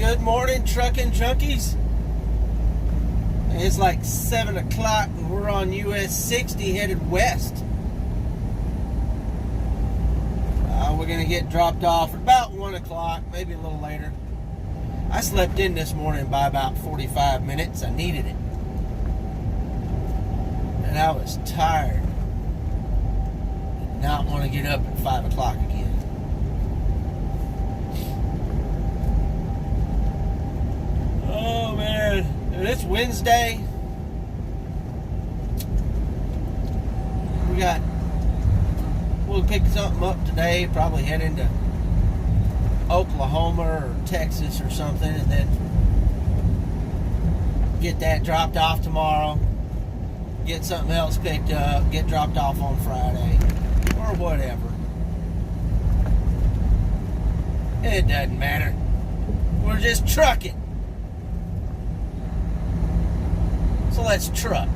Good morning, trucking junkies. It's like 7 o'clock and we're on US 60 headed west. We're going to get dropped off at about 1 o'clock, maybe a little later. I slept in this morning by about 45 minutes. I needed it. And I was tired. Did not want to get up at 5 o'clock again. Oh man, and it's Wednesday. We'll pick something up today, probably head into Oklahoma or Texas or something, and then get that dropped off tomorrow, get something else picked up, get dropped off on Friday, or whatever. It doesn't matter. We're just trucking. So let's truck.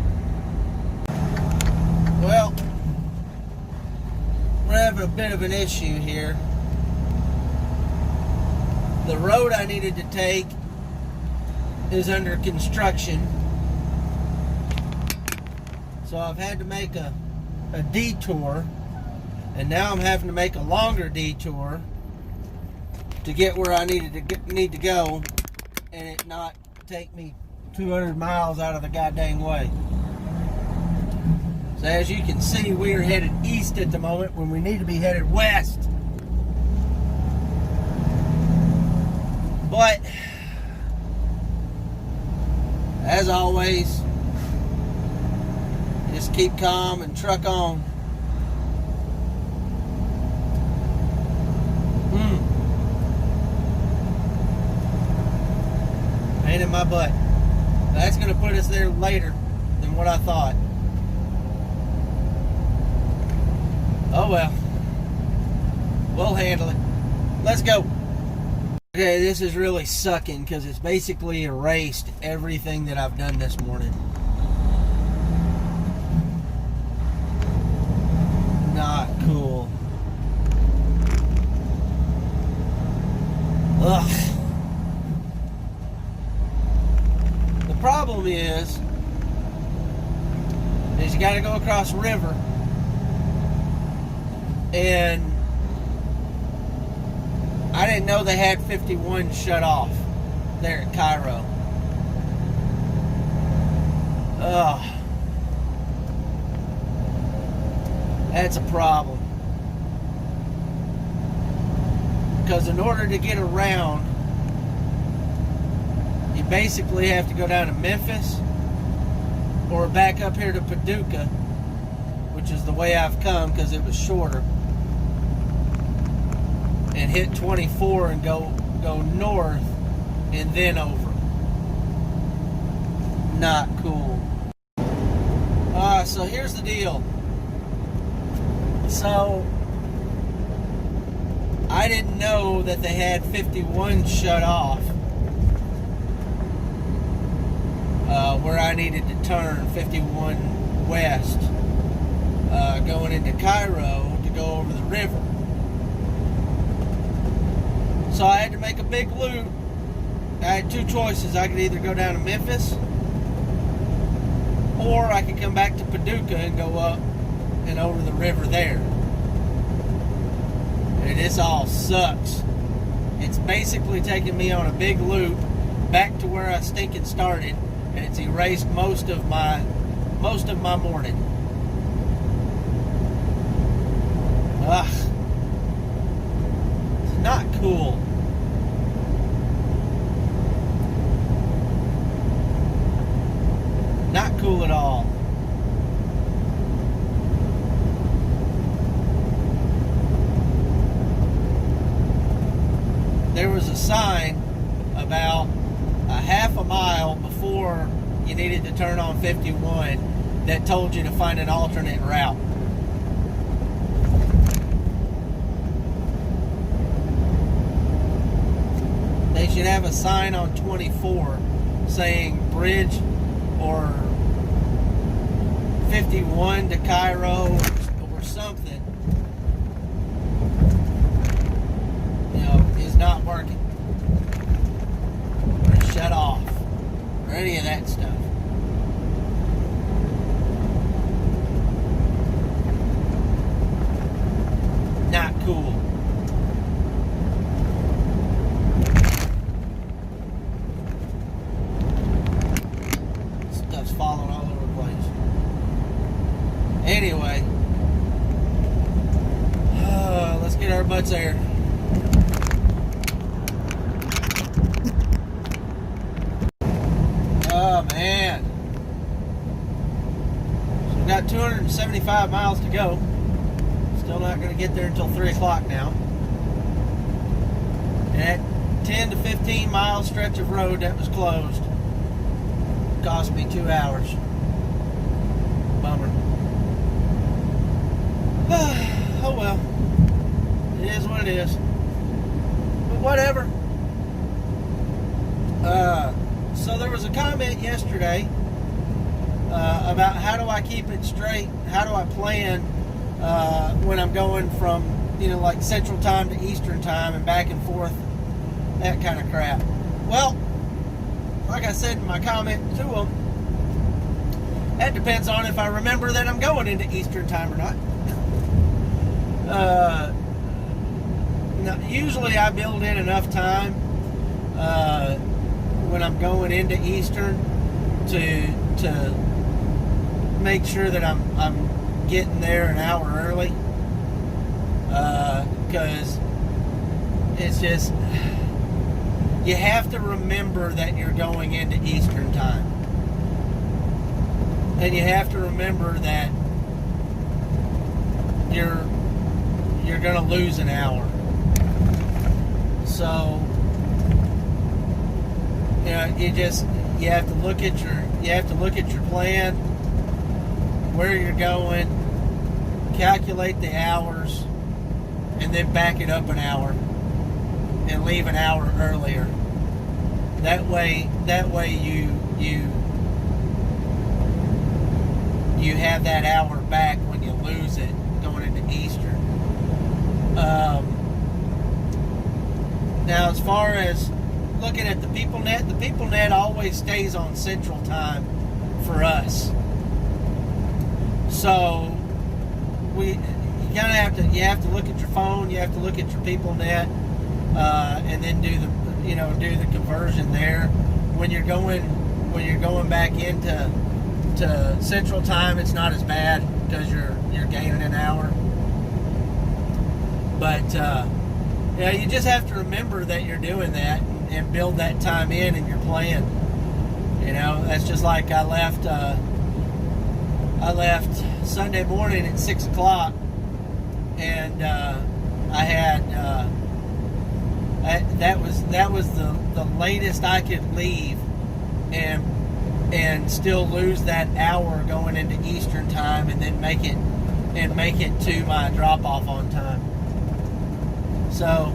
Well, we're having a bit of an issue here. The road I needed to take is under construction. So I've had to make a detour. And now I'm having to make a longer detour to get where I need to go, and it not take me 200 miles out of the goddamn way. So as you can see, we are headed east at the moment when we need to be headed west. But as always, just keep calm and truck on. Pain in my butt. That's going to put us there later than what I thought. Oh well. We'll handle it. Let's go. Okay, this is really sucking because it's basically erased everything that I've done this morning. Not cool. Ugh. The problem is you got to go across the river, and I didn't know they had 51 shut off there at Cairo. Ugh. That's a problem. Because in order to get around, you basically have to go down to Memphis or back up here to Paducah, which is the way I've come because it was shorter, and hit 24 and go north and then over. Not cool. So here's the deal. So I didn't know that they had 51 shut off where I needed to turn 51 west going into Cairo to go over the river. So I had to make a big loop. I had two choices. I could either go down to Memphis, or I could come back to Paducah and go up and over the river there. And this all sucks. It's basically taking me on a big loop back to where I stinking started, and it's erased most of my morning. Ugh. It's not cool. Not cool at all. There was a sign about a half a mile before you needed to turn on 51 that told you to find an alternate route. They should have a sign on 24 saying bridge or 51 to Cairo or something. You know, is not working. our butts there. Oh man. So we've got 275 miles to go. Still not going to get there until 3 o'clock now. And that 10 to 15 mile stretch of road that was closed cost me 2 hours. Bummer. Oh well. It is what it is. But whatever. So there was a comment yesterday about how do I keep it straight? How do I plan when I'm going from, like Central Time to Eastern Time and back and forth, that kind of crap. Well, like I said in my comment to them, that depends on if I remember that I'm going into Eastern Time or not. Usually I build in enough time when I'm going into Eastern to make sure that I'm getting there an hour early, because it's just, you have to remember that you're going into Eastern Time, and you have to remember that you're going to lose an hour. So you have to look at your plan, where you're going, calculate the hours, and then back it up an hour and leave an hour earlier. That way you have that hour back when you lose it going into Eastern. Now, as far as looking at the PeopleNet always stays on Central Time for us. So you have to look at your phone, you have to look at your PeopleNet, and then do the conversion there. When you're going back into Central Time, it's not as bad because you're gaining an hour. But you just have to remember that you're doing that and build that time in your plan. That's just like I left Sunday morning at 6 o'clock, and I had that was the latest I could leave and still lose that hour going into Eastern Time, and then make it to my drop off on time. So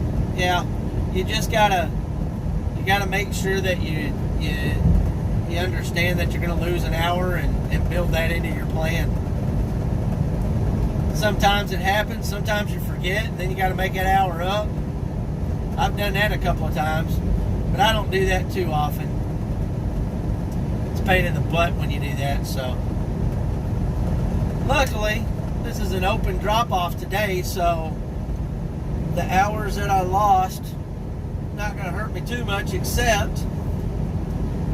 you just gotta make sure that you understand that you're going to lose an hour and build that into your plan. Sometimes it happens, sometimes you forget, and then you got to make that hour up. I've done that a couple of times, but I don't do that too often. It's a pain in the butt when you do that. So luckily this is an open drop-off today, so the hours that I lost not going to hurt me too much, except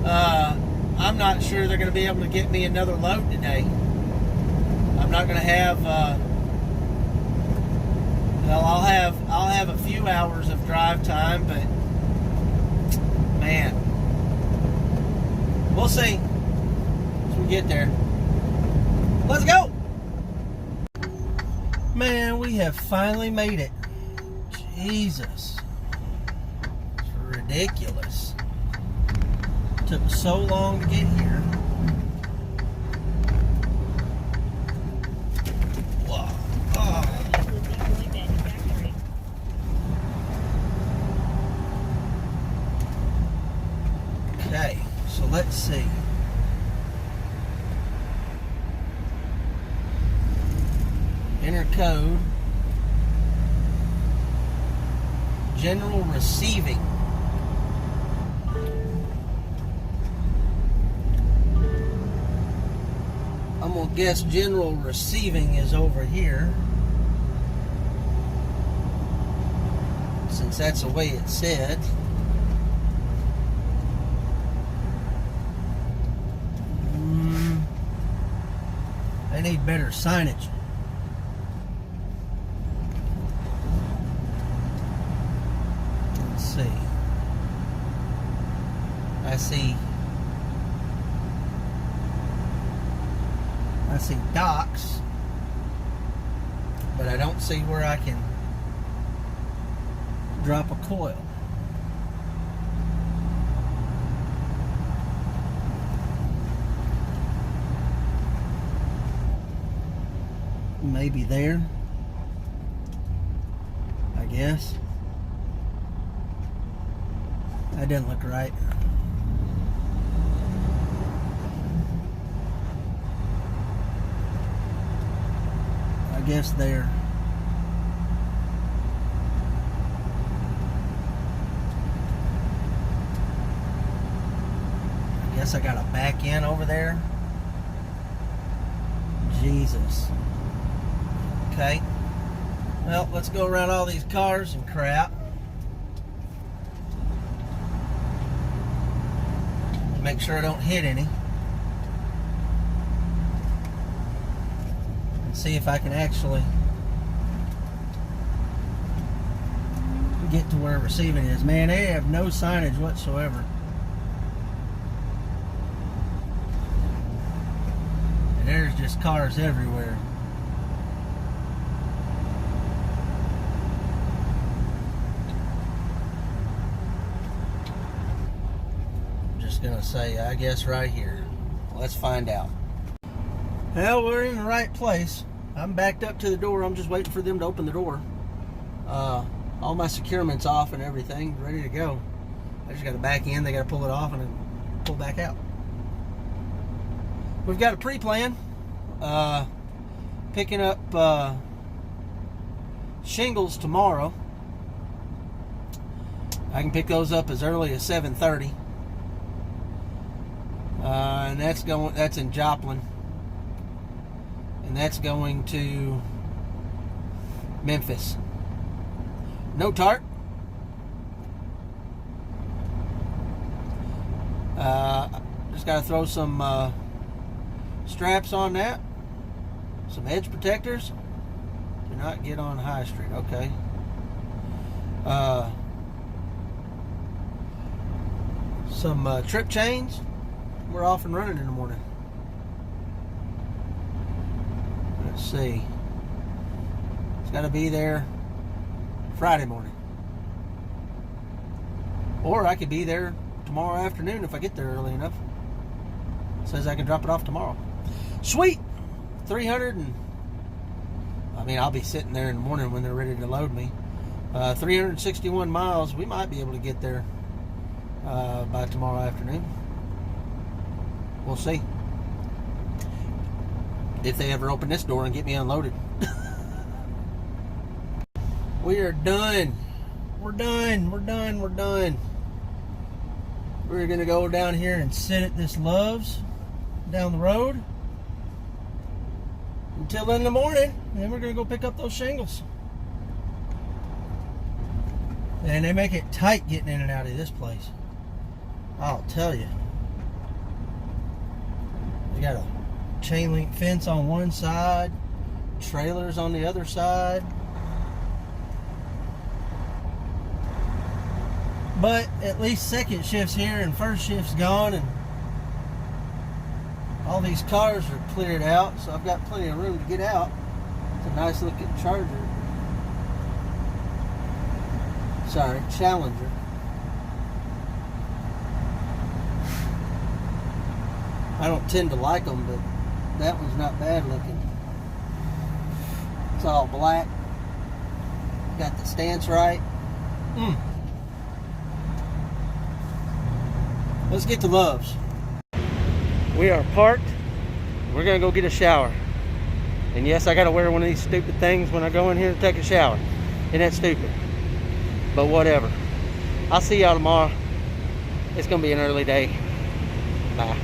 I'm not sure they're going to be able to get me another load today. I'm not going to have I'll have a few hours of drive time, but man, we'll see as we get there. Let's go. Man, we have finally made it. Jesus, it's ridiculous. It took so long to get here. Wow. Oh. Okay, so let's see. Enter code. General receiving. I'm gonna guess general receiving is over here, since that's the way it said. I need better signage. see. I see docks, but I don't see where I can drop a coil. Maybe there, I guess. That didn't look right. I guess there. I guess I gotta back in over there. Jesus. Okay. Well, let's go around all these cars and crap. Make sure I don't hit any. And see if I can actually get to where receiving is. Man, they have no signage whatsoever. And there's just cars everywhere. Gonna say, I guess right here. Let's find out. Well, we're in the right place. I'm backed up to the door. I'm just waiting for them to open the door. All my securement's off and everything, ready to go. I just got to back in. They got to pull it off and then pull back out. We've got a pre-plan. Picking up shingles tomorrow. I can pick those up as early as 7:30. And that's in Joplin, and that's going to Memphis. No tarp. Just got to throw some straps on that, some edge protectors. Do not get on High Street. Okay. Some trip chains. We're off and running in the morning. Let's see. It's got to be there Friday morning. Or I could be there tomorrow afternoon if I get there early enough. It says I can drop it off tomorrow. Sweet! 300 and... I mean, I'll be sitting there in the morning when they're ready to load me. 361 miles. We might be able to get there by tomorrow afternoon. We'll see if they ever open this door and get me unloaded. We are done. We're done. We're done. We're going to go down here and sit at this Love's down the road until in the morning. And then we're going to go pick up those shingles. And they make it tight getting in and out of this place. I'll tell you. They got a chain link fence on one side, trailers on the other side. But at least second shift's here and first shift's gone, and all these cars are cleared out, so I've got plenty of room to get out. It's a nice looking Charger. Sorry, Challenger. I don't tend to like them, but that one's not bad looking. It's all black. Got the stance right. Let's get to Love's. We are parked. We're going to go get a shower. And yes, I got to wear one of these stupid things when I go in here to take a shower. Isn't that stupid? But whatever. I'll see y'all tomorrow. It's going to be an early day. Bye.